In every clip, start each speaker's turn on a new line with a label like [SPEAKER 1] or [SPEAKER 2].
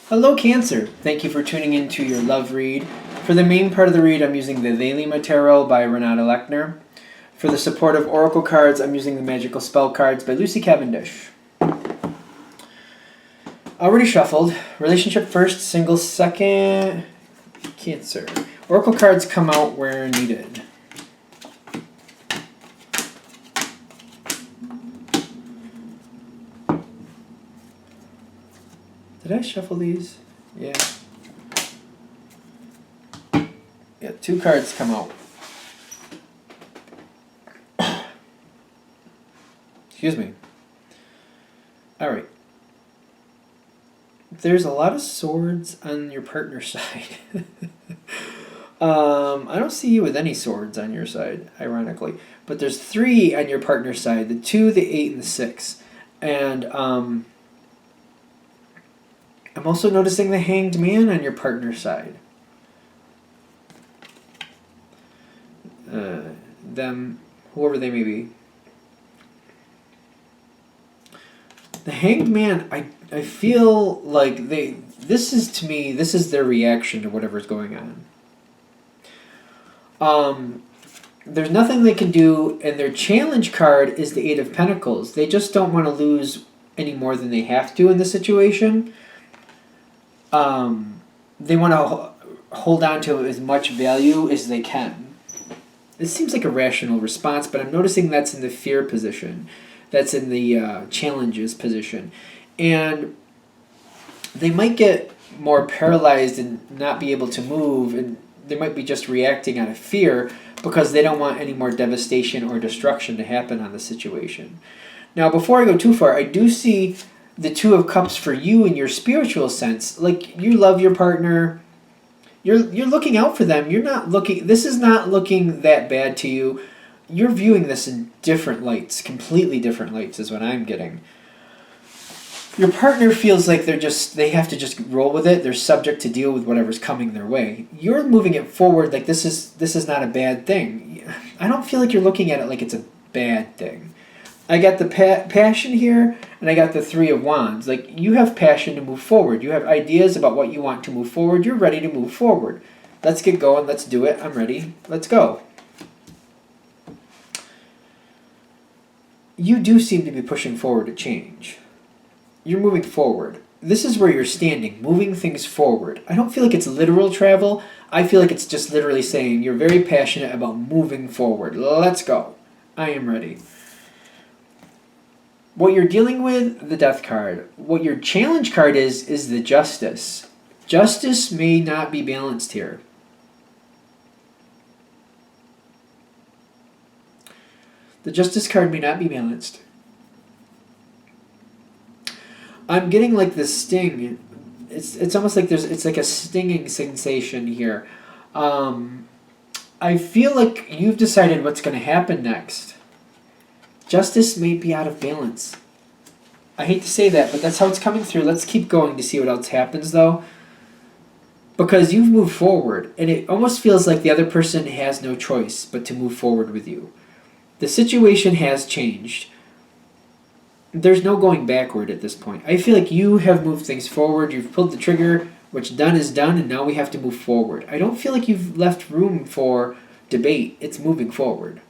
[SPEAKER 1] Hello, Cancer. Thank you for tuning in to your love read. For the main part of the read, I'm using the Thelema Tarot by Renata Lechner. For the supportive oracle cards, I'm using the Magical Spell cards by Lucy Cavendish. Already shuffled. Relationship first, single second. Cancer. Oracle cards come out where needed. Did I shuffle these? Yeah. Yeah, 2 cards come out. Excuse me. Alright. There's a lot of swords on your partner's side. I don't see you with any swords on your side, ironically. But there's 3 on your partner's side. The 2, the 8, and the 6. And I'm also noticing the Hanged Man on your partner's side. Them, whoever they may be. The Hanged Man, I feel like this is their reaction to whatever's going on. There's nothing they can do, and their challenge card is the 8 of Pentacles. They just don't want to lose any more than they have to in this situation. They want to hold on to as much value as they can. It seems like a rational response, but I'm noticing that's in the fear position. That's in the challenges position. And they might get more paralyzed and not be able to move, and they might be just reacting out of fear because they don't want any more devastation or destruction to happen on the situation. Now, before I go too far, I do see the 2 of Cups for you in your spiritual sense. Like, you love your partner. You're looking out for them. This is not looking that bad to you. You're viewing this in different lights, completely different lights is what I'm getting. Your partner feels like they have to just roll with it. They're subject to deal with whatever's coming their way. You're moving it forward like this is not a bad thing. I don't feel like you're looking at it like it's a bad thing. I got the passion here, and I got the 3 of Wands. Like, you have passion to move forward. You have ideas about what you want to move forward. You're ready to move forward. Let's get going. Let's do it. I'm ready. Let's go. You do seem to be pushing forward to change. You're moving forward. This is where you're standing, moving things forward. I don't feel like it's literal travel. I feel like it's just literally saying you're very passionate about moving forward. Let's go. I am ready. What you're dealing with, the Death card. What your challenge card is the Justice. Justice may not be balanced here. The Justice card may not be balanced. I'm getting like this sting. It's almost like it's like a stinging sensation here. I feel like you've decided what's going to happen next. Justice may be out of balance. I hate to say that, but that's how it's coming through. Let's keep going to see what else happens, though. Because you've moved forward, and it almost feels like the other person has no choice but to move forward with you. The situation has changed. There's no going backward at this point. I feel like you have moved things forward. You've pulled the trigger. What's done is done, and now we have to move forward. I don't feel like you've left room for debate. It's moving forward.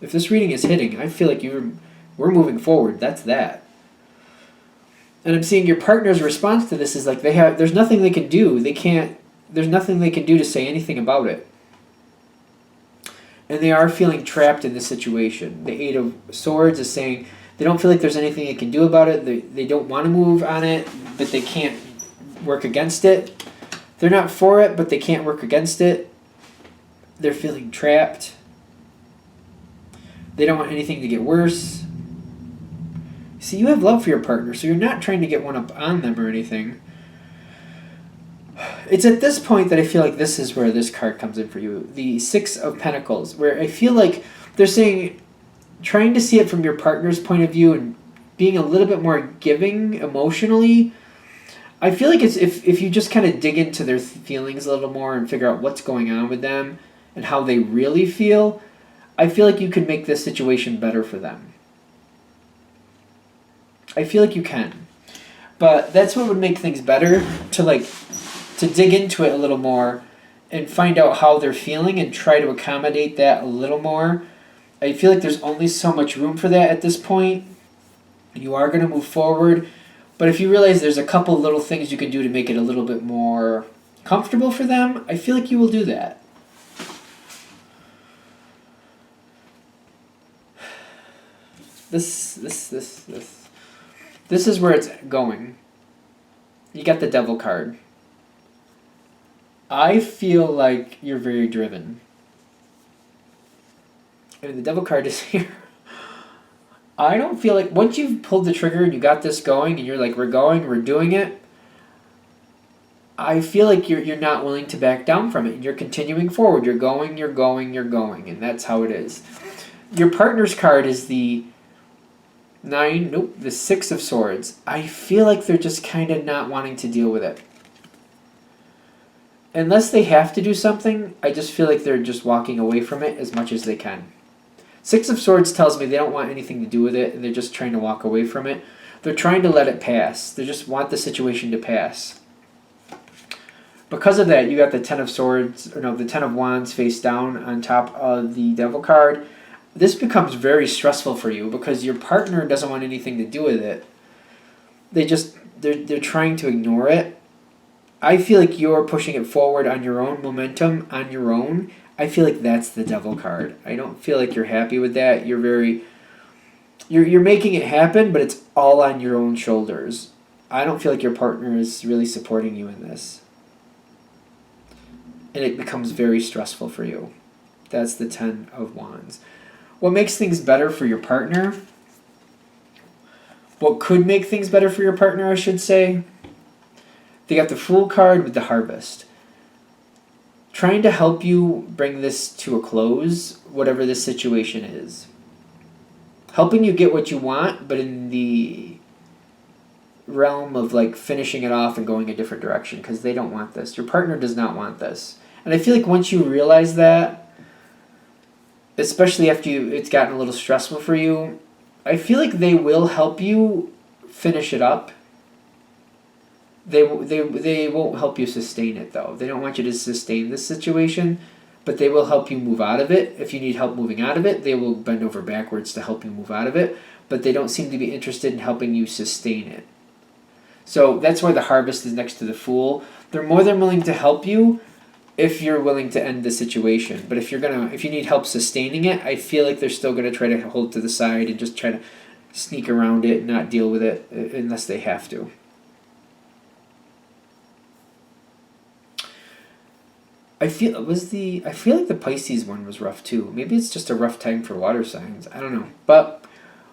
[SPEAKER 1] If this reading is hitting, I feel like we're moving forward. That's that. And I'm seeing your partner's response to this is like there's nothing they can do. There's nothing they can do to say anything about it. And they are feeling trapped in this situation. The 8 of Swords is saying they don't feel like there's anything they can do about it. They don't want to move on it, but they can't work against it. They're not for it, but they can't work against it. They're feeling trapped. They don't want anything to get worse. See, you have love for your partner, so you're not trying to get one up on them or anything. It's at this point that I feel like this is where this card comes in for you. The 6 of Pentacles, where I feel like they're saying, trying to see it from your partner's point of view and being a little bit more giving emotionally. I feel like it's if you just kind of dig into their feelings a little more and figure out what's going on with them and how they really feel, I feel like you can make this situation better for them. I feel like you can. But that's what would make things better, to dig into it a little more and find out how they're feeling and try to accommodate that a little more. I feel like there's only so much room for that at this point. You are going to move forward, but if you realize there's a couple little things you can do to make it a little bit more comfortable for them, I feel like you will do that. This is where it's going. You got the Devil card. I feel like you're very driven. And the Devil card is here. I don't feel like once you've pulled the trigger and you got this going and you're like, we're doing it, I feel like you're not willing to back down from it. You're continuing forward. You're going, and that's how it is. Your partner's card is the Six of Swords. I feel like they're just kind of not wanting to deal with it. Unless they have to do something, I just feel like they're just walking away from it as much as they can. Six of Swords tells me they don't want anything to do with it, and they're just trying to walk away from it. They're trying to let it pass. They just want the situation to pass. Because of that, you got the Ten of Wands face down on top of the Devil card. This becomes very stressful for you because your partner doesn't want anything to do with it. They're trying to ignore it. I feel like you're pushing it forward on your own momentum, on your own. I feel like that's the Devil card. I don't feel like you're happy with that. You're making it happen, but it's all on your own shoulders. I don't feel like your partner is really supporting you in this. And it becomes very stressful for you. That's the Ten of Wands. What makes things better for your partner? What could make things better for your partner, I should say? They got the Fool card with the Harvest. Trying to help you bring this to a close, whatever this situation is. Helping you get what you want, but in the realm of finishing it off and going a different direction because they don't want this. Your partner does not want this. And I feel like once you realize that, especially after it's gotten a little stressful for you, I feel like they will help you finish it up. They won't help you sustain it, though. They don't want you to sustain this situation, but they will help you move out of it. If you need help moving out of it, they will bend over backwards to help you move out of it, but they don't seem to be interested in helping you sustain it. So that's why the Harvest is next to the Fool. They're more than willing to help you if you're willing to end the situation. But if you need help sustaining it, I feel like they're still gonna try to hold to the side and just try to sneak around it and not deal with it unless they have to. I feel like the Pisces one was rough too. Maybe it's just a rough time for water signs. I don't know. But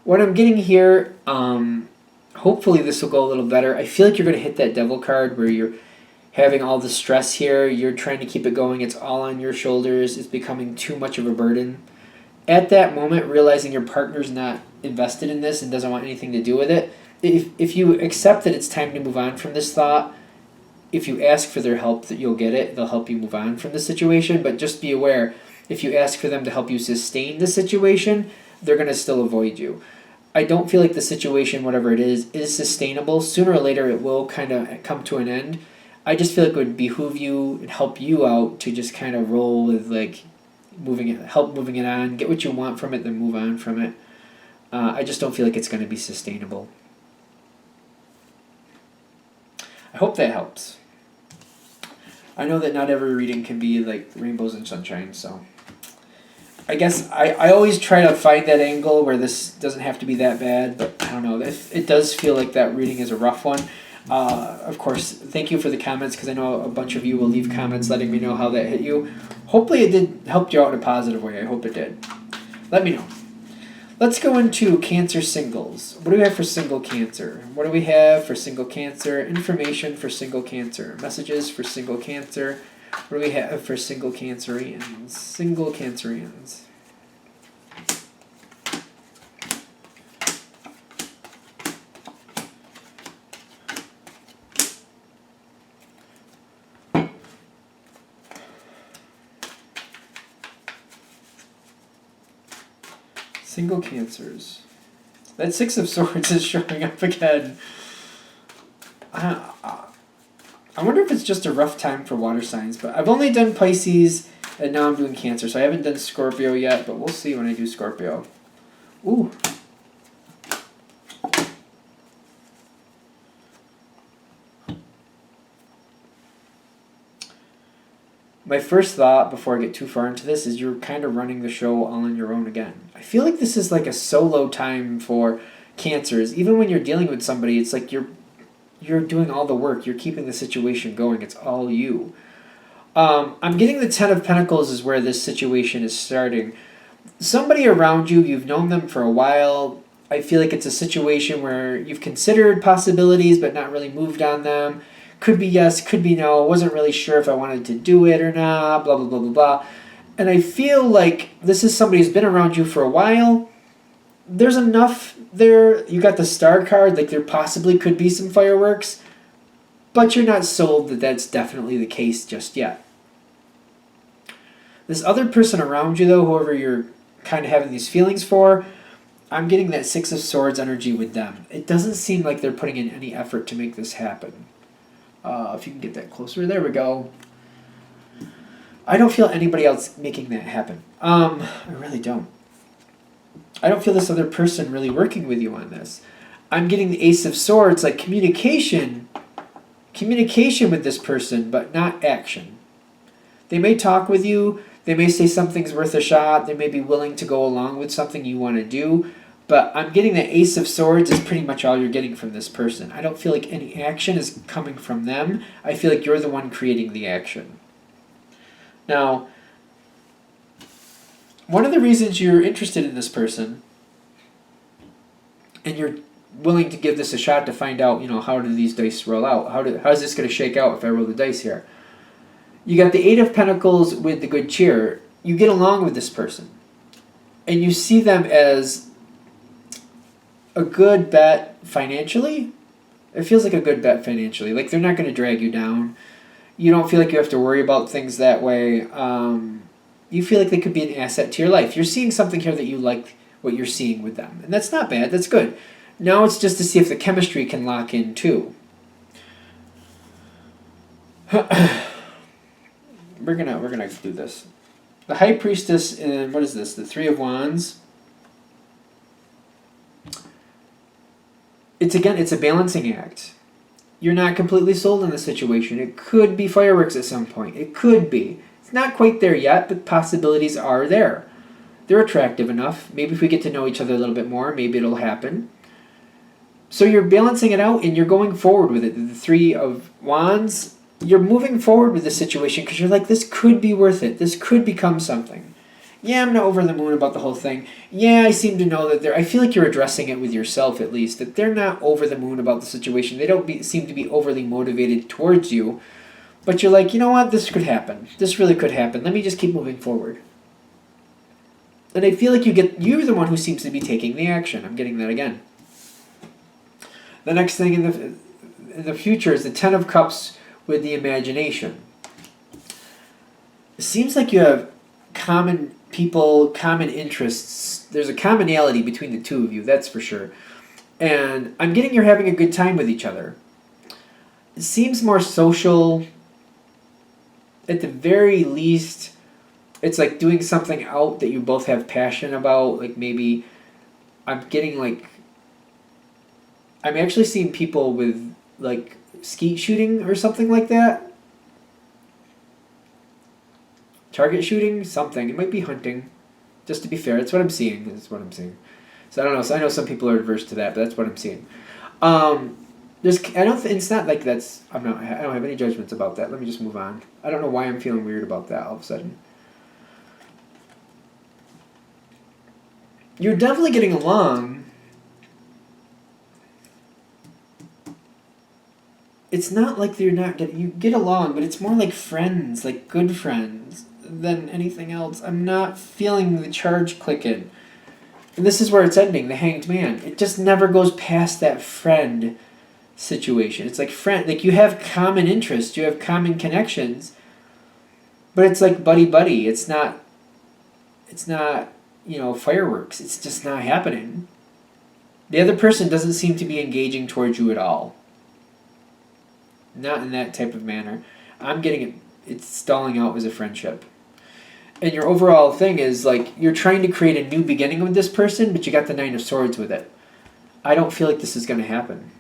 [SPEAKER 1] what I'm getting here, hopefully this will go a little better. I feel like you're going to hit that Devil card where you're having all the stress here. You're trying to keep it going. It's all on your shoulders. It's becoming too much of a burden. At that moment, realizing your partner's not invested in this and doesn't want anything to do with it, if you accept that it's time to move on from this thought, if you ask for their help, that you'll get it. They'll help you move on from the situation, but just be aware, if you ask for them to help you sustain the situation, they're going to still avoid you. I don't feel like the situation, whatever it is sustainable. Sooner or later, it will kind of come to an end. I just feel like it would behoove you and help you out to just kind of roll with moving it on, get what you want from it, then move on from it. I just don't feel like it's going to be sustainable. I hope that helps. I know that not every reading can be like rainbows and sunshine, so I guess I always try to find that angle where this doesn't have to be that bad, but I don't know. It does feel like that reading is a rough one. Of course, thank you for the comments because I know a bunch of you will leave comments letting me know how that hit you. Hopefully it did help you out in a positive way. I hope it did. Let me know. Let's go into Cancer singles. What do we have for single Cancer? What do we have for single Cancer? Information for single Cancer. Messages for single Cancer. What do we have for single Cancerians? Single Cancerians. Single Cancers. That Six of Swords is showing up again. I wonder if it's just a rough time for water signs, but I've only done Pisces and now I'm doing Cancer, so I haven't done Scorpio yet, but we'll see when I do Scorpio. Ooh. My first thought before I get too far into this is you're kind of running the show all on your own again. I feel like this is like a solo time for Cancers. Even when you're dealing with somebody, it's like you're doing all the work. You're keeping the situation going. It's all you. I'm getting the Ten of Pentacles is where this situation is starting. Somebody around you, you've known them for a while. I feel like it's a situation where you've considered possibilities but not really moved on them. Could be yes, could be no. I wasn't really sure if I wanted to do it or not, blah, blah, blah, blah, blah. And I feel like this is somebody who's been around you for a while. There's enough there. You got the Star card, like there possibly could be some fireworks, but you're not sold that that's definitely the case just yet. This other person around you, though, whoever you're kind of having these feelings for, I'm getting that Six of Swords energy with them. It doesn't seem like they're putting in any effort to make this happen. If you can get that closer, there we go. I don't feel anybody else making that happen. I really don't. I don't feel this other person really working with you on this. I'm getting the Ace of Swords, like communication with this person, but not action. They may talk with you, they may say something's worth a shot, they may be willing to go along with something you want to do, but I'm getting the Ace of Swords is pretty much all you're getting from this person. I don't feel like any action is coming from them. I feel like you're the one creating the action. Now, one of the reasons you're interested in this person and you're willing to give this a shot to find out, how do these dice roll out? How's this going to shake out if I roll the dice here? You got the Eight of Pentacles with the good cheer. You get along with this person. And you see them as a good bet financially. It feels like a good bet financially. Like they're not going to drag you down. You don't feel like you have to worry about things that way. You feel like they could be an asset to your life. You're seeing something here that you like what you're seeing with them. And that's not bad. That's good. Now it's just to see if the chemistry can lock in too. We're gonna do this. The High Priestess and what is this? The Three of Wands. It's a balancing act. You're not completely sold in the situation. It could be fireworks at some point. It could be. It's not quite there yet, but possibilities are there. They're attractive enough. Maybe if we get to know each other a little bit more, maybe it'll happen. So you're balancing it out and you're going forward with it. The Three of Wands, you're moving forward with the situation because you're like, this could be worth it. This could become something. Yeah, I'm not over the moon about the whole thing. Yeah, I seem to know that I feel like you're addressing it with yourself at least, that they're not over the moon about the situation. They don't seem to be overly motivated towards you. But you're like, you know what? This could happen. This really could happen. Let me just keep moving forward. And I feel like you're the one who seems to be taking the action. I'm getting that again. The next thing in the future is the Ten of Cups with the imagination. It seems like you have common people, common interests. There's a commonality between the two of you, that's for sure. And I'm getting you're having a good time with each other. It seems more social. At the very least, it's like doing something out that you both have passion about. Like maybe I'm actually seeing people with like skeet shooting or something like that. Target shooting, something. It might be hunting. Just to be fair, that's what I'm seeing. So I don't know. So I know some people are adverse to that, but that's what I'm seeing. It's not like that's. I don't have any judgments about that. Let me just move on. I don't know why I'm feeling weird about that all of a sudden. You're definitely getting along. It's not like you're not getting. You get along, but it's more like friends, like good friends, than anything else. I'm not feeling the charge clicking. And this is where it's ending, the Hanged Man. It just never goes past that friend situation. It's like you have common interests, you have common connections, but it's like buddy. It's not, fireworks. It's just not happening. The other person doesn't seem to be engaging towards you at all. Not in that type of manner. I'm getting it. It's stalling out as a friendship. And your overall thing is like you're trying to create a new beginning with this person, but you got the Nine of Swords with it. I don't feel like this is going to happen.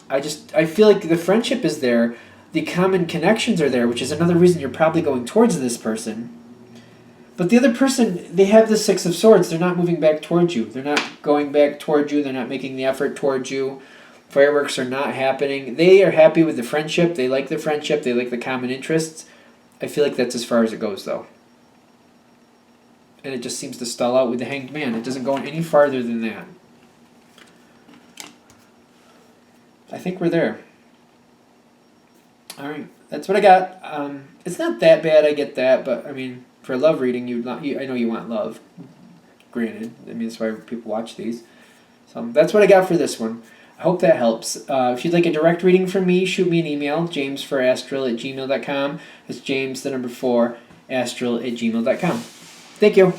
[SPEAKER 1] I feel like the friendship is there, the common connections are there, which is another reason you're probably going towards this person. But the other person, they have the Six of Swords. They're not moving back towards you. They're not going back towards you. They're not making the effort towards you. Fireworks are not happening. They are happy with the friendship. They like the friendship. They like the common interests. I feel like that's as far as it goes, though. And it just seems to stall out with the Hanged Man. It doesn't go any farther than that. I think we're there. All right, that's what I got. It's not that bad, I get that, but I mean, for a love reading, I know you want love. Granted, I mean that's why people watch these. So that's what I got for this one. I hope that helps. If you'd like a direct reading from me, shoot me an email, james4astral@gmail.com. That's James, the number 4, astral@gmail.com. Thank you.